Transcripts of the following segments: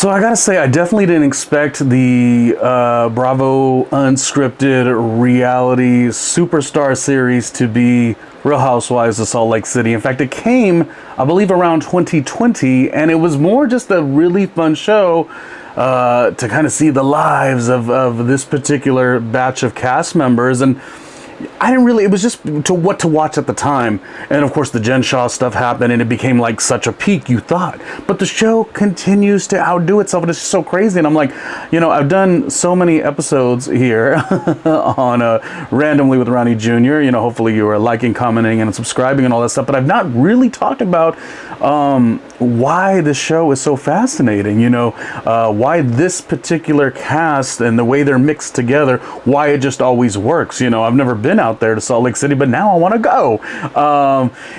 So I gotta say, I definitely didn't expect the Bravo unscripted reality superstar series to be Real Housewives of Salt Lake City. In fact, it came, I believe, around 2020, and it was more just a really fun show to kind of see the lives of this particular batch of cast members. And I didn't really, it was just what to watch at the time. And of course the Jen Shah stuff happened and it became like such a peak, you thought. But the show continues to outdo itself and it's just so crazy. And I'm like, you know, I've done so many episodes here on Randomly with Ronnie Jr. You know, hopefully you are liking, commenting, and subscribing and all that stuff. But I've not really talked about why this show is so fascinating, you know, why this particular cast and the way they're mixed together, why it just always works. You know, I've never been out there to Salt Lake City, but now I want to go.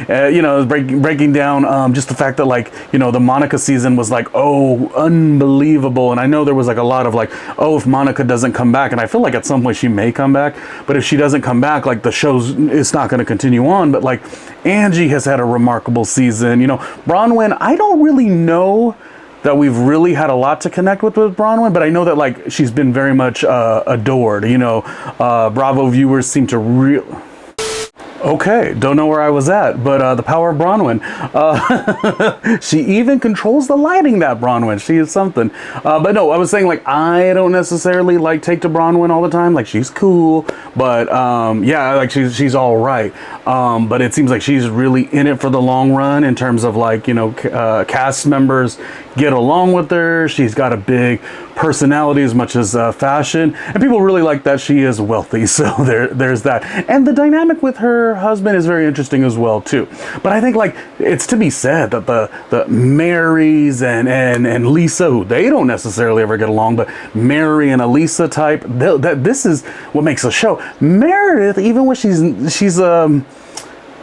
You know, breaking down just the fact that, like, you know, the Monica season was like, oh, unbelievable. And I know there was like a lot of like, oh, if Monica doesn't come back, and I feel like at some point she may come back, but if she doesn't come back, like the show's, it's not going to continue on. But like Angie has had a remarkable season, you know. Bronwyn, I don't really know that we've really had a lot to connect with Bronwyn, but I know that like she's been very much adored, you know. Bravo viewers seem to okay, don't know where I was at, but the power of Bronwyn. She even controls the lighting, that Bronwyn. She is something. But no, I was saying, like, I don't necessarily like take to Bronwyn all the time. Like, she's cool, but yeah, like she's all right. But it seems like she's really in it for the long run in terms of, like, you know, cast members get along with her. She's got a big personality as much as fashion, and people really like that she is wealthy. So there's that. And the dynamic with her husband is very interesting as well too. But I think, like, it's to be said that the Marys and Lisa, who they don't necessarily ever get along, but Mary and Elisa type, that this is what makes the show. Meredith, even when she's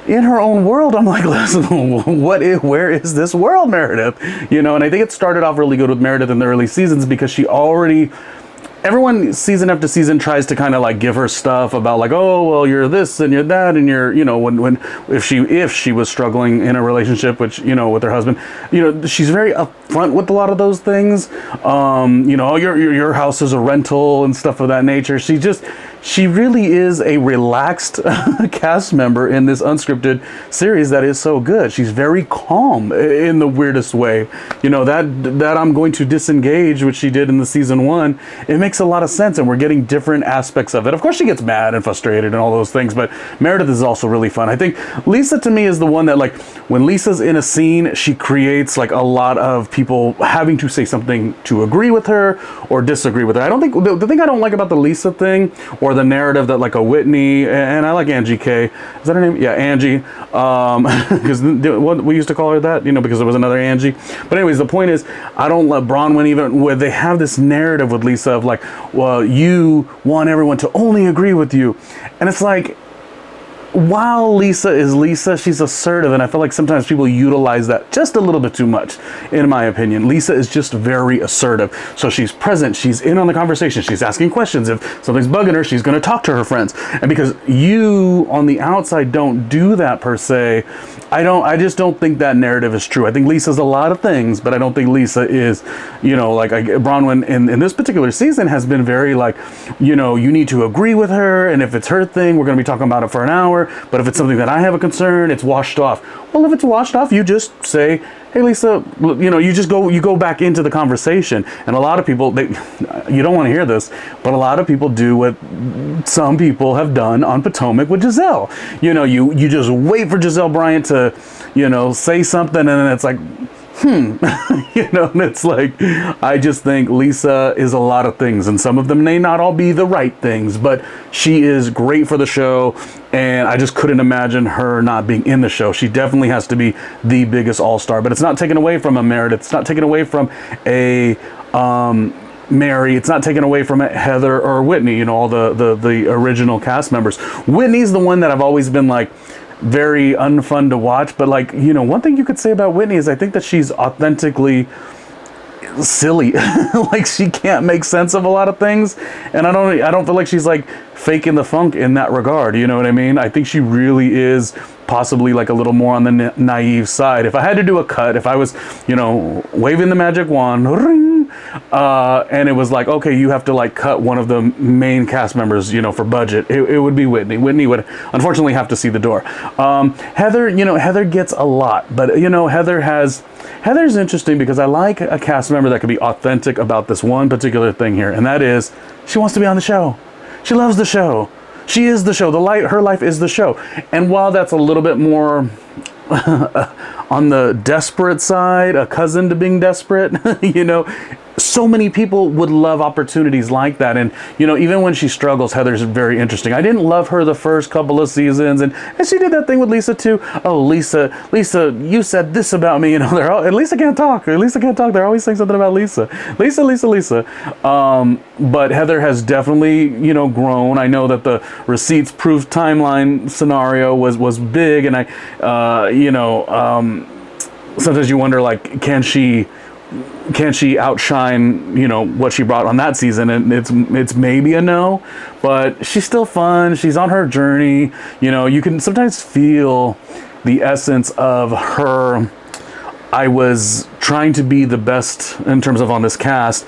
in her own world, I'm like, listen, where is this world, Meredith? You know, and I think it started off really good with Meredith in the early seasons because she already, everyone season after season tries to kind of like give her stuff about like, oh, well, you're this and you're that, and you're, you know, if she was struggling in a relationship, which, you know, with her husband, you know, she's very upfront with a lot of those things. You know, your house is a rental and stuff of that nature. She really is a relaxed cast member in this unscripted series that is so good. She's very calm in the weirdest way. You know, that I'm going to disengage, which she did in the season 1, it makes a lot of sense, and we're getting different aspects of it. Of course, she gets mad and frustrated and all those things, but Meredith is also really fun. I think Lisa, to me, is the one that, like, when Lisa's in a scene, she creates like a lot of people having to say something to agree with her or disagree with her. I don't think, the thing I don't like about the Lisa thing, or the narrative that like a Whitney, and I like Angie K, is that her name? Yeah, Angie, because we used to call her that, you know, because there was another Angie. But anyways, the point is, I don't let Bronwyn, even where they have this narrative with Lisa of like, well, you want everyone to only agree with you, and it's like, while Lisa is Lisa, she's assertive, and I feel like sometimes people utilize that just a little bit too much, in my opinion. Lisa is just very assertive. So she's present, she's in on the conversation, she's asking questions. If something's bugging her, she's going to talk to her friends. And because you on the outside don't do that per se, I just don't think that narrative is true. I think Lisa's a lot of things, but I don't think Lisa is, you know, like Bronwyn in this particular season has been very like, you know, you need to agree with her, and if it's her thing, we're going to be talking about it for an hour. But if it's something that I have a concern, it's washed off. Well, if it's washed off, you just say, hey, Lisa, you know, you go back into the conversation. And a lot of people, you don't want to hear this, but a lot of people do what some people have done on Potomac with Giselle. You know, you just wait for Giselle Bryant to, you know, say something, and then it's like, you know, and it's like, I just think Lisa is a lot of things, and some of them may not all be the right things, but she is great for the show, and I just couldn't imagine her not being in the show. She definitely has to be the biggest all-star, but it's not taken away from a Meredith, it's not taken away from a Mary, it's not taken away from Heather or Whitney, you know, all the original cast members. Whitney's the one that I've always been like, very unfun to watch, but like, you know, one thing you could say about Whitney is I think that she's authentically silly. Like, she can't make sense of a lot of things, and I don't feel like she's like faking the funk in that regard, you know what I mean? I think she really is possibly like a little more on the naive side. If I had to do a cut, if I was, you know, waving the magic wand, ring, and it was like, okay, you have to like cut one of the main cast members, you know, for budget, it would be Whitney. Whitney would unfortunately have to see the door. Heather, you know, Heather gets a lot, but you know, Heather's interesting because I like a cast member that could be authentic about this one particular thing here, and that is she wants to be on the show. She loves the show. She is the show. Her life is the show. And while that's a little bit more on the desperate side, a cousin to being desperate, you know, so many people would love opportunities like that. And, you know, even when she struggles, Heather's very interesting. I didn't love her the first couple of seasons, and she did that thing with Lisa too. Oh, Lisa, you said this about me. You know, and Lisa can't talk. Lisa can't talk. They're always saying something about Lisa. Lisa. But Heather has definitely, you know, grown. I know that the receipts proof timeline scenario was big, and sometimes you wonder, like, can she outshine, you know, what she brought on that season? And it's maybe a no, but she's still fun. She's on her journey. You know, you can sometimes feel the essence of her. I was trying to be the best in terms of on this cast.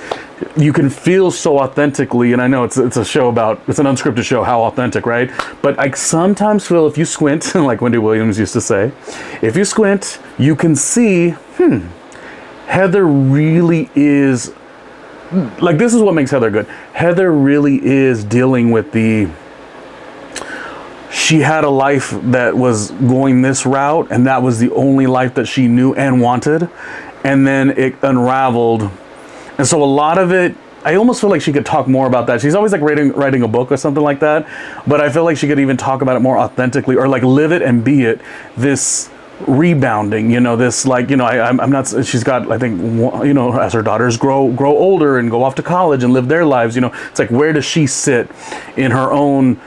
You can feel so authentically, and I know it's an unscripted show, how authentic, right? But I sometimes feel, if you squint, like Wendy Williams used to say, if you squint, you can see, Heather really is, like, this is what makes Heather good. Heather really is dealing with she had a life that was going this route, and that was the only life that she knew and wanted, and then it unraveled. And so a lot of it, I almost feel like she could talk more about that. She's always like writing a book or something like that, but I feel like she could even talk about it more authentically, or like live it and be it. This rebounding, you know, this, like, you know, I'm not, she's got, I think, you know, as her daughters grow older and go off to college and live their lives, you know, it's like, where does she sit in her own,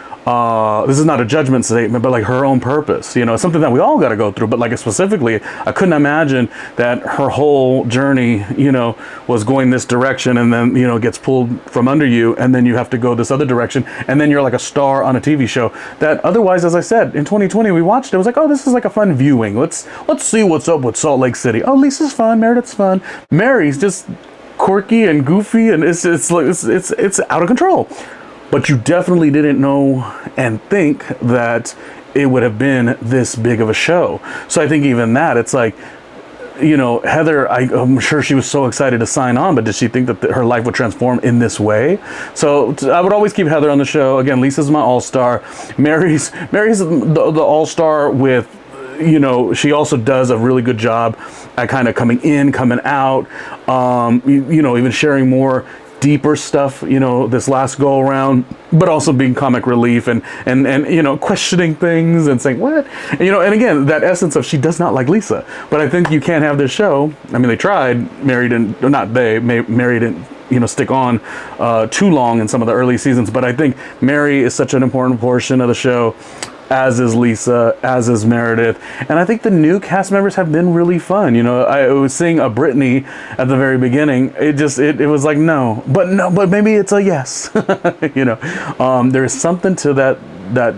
this is not a judgment statement, but like her own purpose, you know, it's something that we all got to go through. But like, specifically, I couldn't imagine that her whole journey, you know, was going this direction, and then, you know, gets pulled from under you, and then you have to go this other direction, and then you're like a star on a TV show that otherwise, as I said, in 2020 we watched it, was like, oh, this is like a fun viewing. Let's see what's up with Salt Lake City. Oh, Lisa's fun, Meredith's fun, Mary's just quirky and goofy, and it's out of control. But you definitely didn't know and think that it would have been this big of a show. So I think even that, it's like, you know, Heather, I'm sure she was so excited to sign on, but did she think that her life would transform in this way? So I would always keep Heather on the show. Again, Lisa's my all-star. Mary's the all-star with, you know, she also does a really good job at kind of coming in, coming out, you know, even sharing more deeper stuff, you know, this last go around, but also being comic relief and you know, questioning things and saying what, and, you know, and again, that essence of, she does not like Lisa. But I think you can't have this show. I mean, they tried. Mary didn't, you know, stick on too long in some of the early seasons, but I think Mary is such an important portion of the show, as is Lisa, as is Meredith. And I think the new cast members have been really fun. You know, I was seeing a Brittany at the very beginning. It was like, no, but maybe it's a yes. You know, there's something to that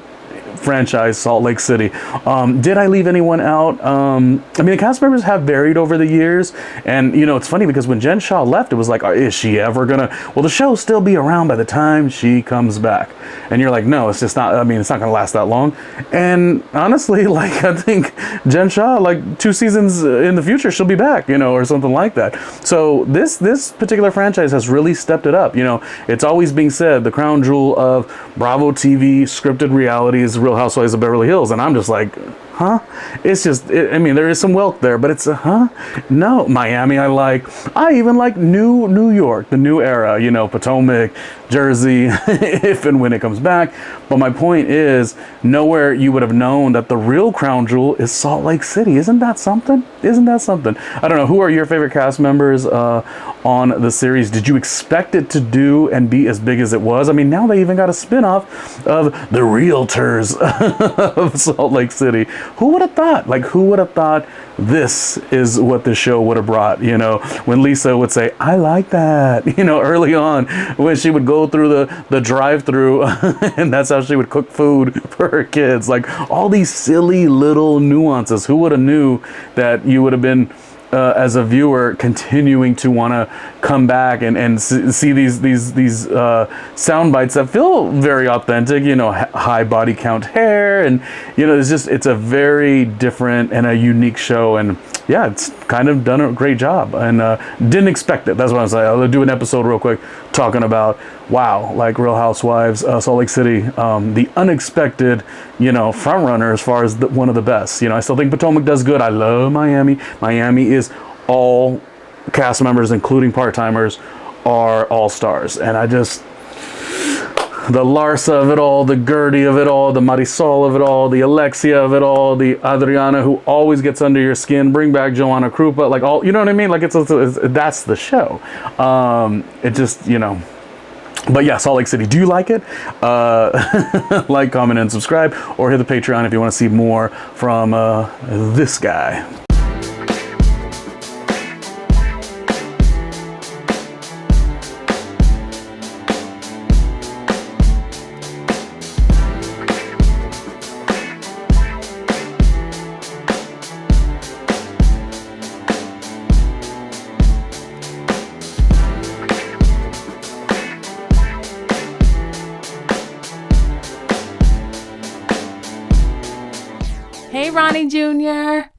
franchise, Salt Lake City. Did I leave anyone out? I mean, the cast members have varied over the years, and you know, it's funny because when Jen Shaw left, it was like, is she ever gonna, will the show still be around by the time she comes back? And you're like, no, it's just not, I mean, it's not gonna last that long. And honestly, like, I think Jen Shaw, like 2 seasons in the future, she'll be back, you know, or something like that. So this particular franchise has really stepped it up. You know, it's always being said, the crown jewel of Bravo TV scripted reality is Real Housewives of Beverly Hills, and I'm just like, huh? It's just, I mean, there is some wealth there, but it's no. Miami, I even like New York, the new era, you know, Potomac, Jersey, if and when it comes back. But my point is, nowhere you would have known that the real crown jewel is Salt Lake City. Isn't that something? I don't know, who are your favorite cast members on the series? Did you expect it to do and be as big as it was? I mean, now they even got a spin-off of the Realtors of Salt Lake City. Who would have thought? Like, who would have thought this is what the show would have brought? You know, when Lisa would say, I like that, you know, early on, when she would go through the drive-through and that's how she would cook food for her kids. Like, all these silly little nuances. Who would have knew that you would have been as a viewer, continuing to want to come back and see these sound bites that feel very authentic. You know, high body count hair, and you know, it's a very different and a unique show, and yeah, it's kind of done a great job, and didn't expect it. That's what I'm saying. I'll do an episode real quick talking about, wow, like Real Housewives, Salt Lake City, the unexpected, you know, front runner as far as one of the best. You know, I still think Potomac does good. I love Miami. Miami is all cast members, including part-timers, are all stars, and I just, the Larsa of it all, the Gertie of it all, the Marisol of it all, the Alexia of it all, the Adriana who always gets under your skin. Bring back Joanna Krupa, like all, you know what I mean? Like it's that's the show. It just, you know. But yeah, Salt Lake City. Do you like it? Like, comment, and subscribe, or hit the Patreon if you want to see more from this guy. Hey, Ronnie Jr.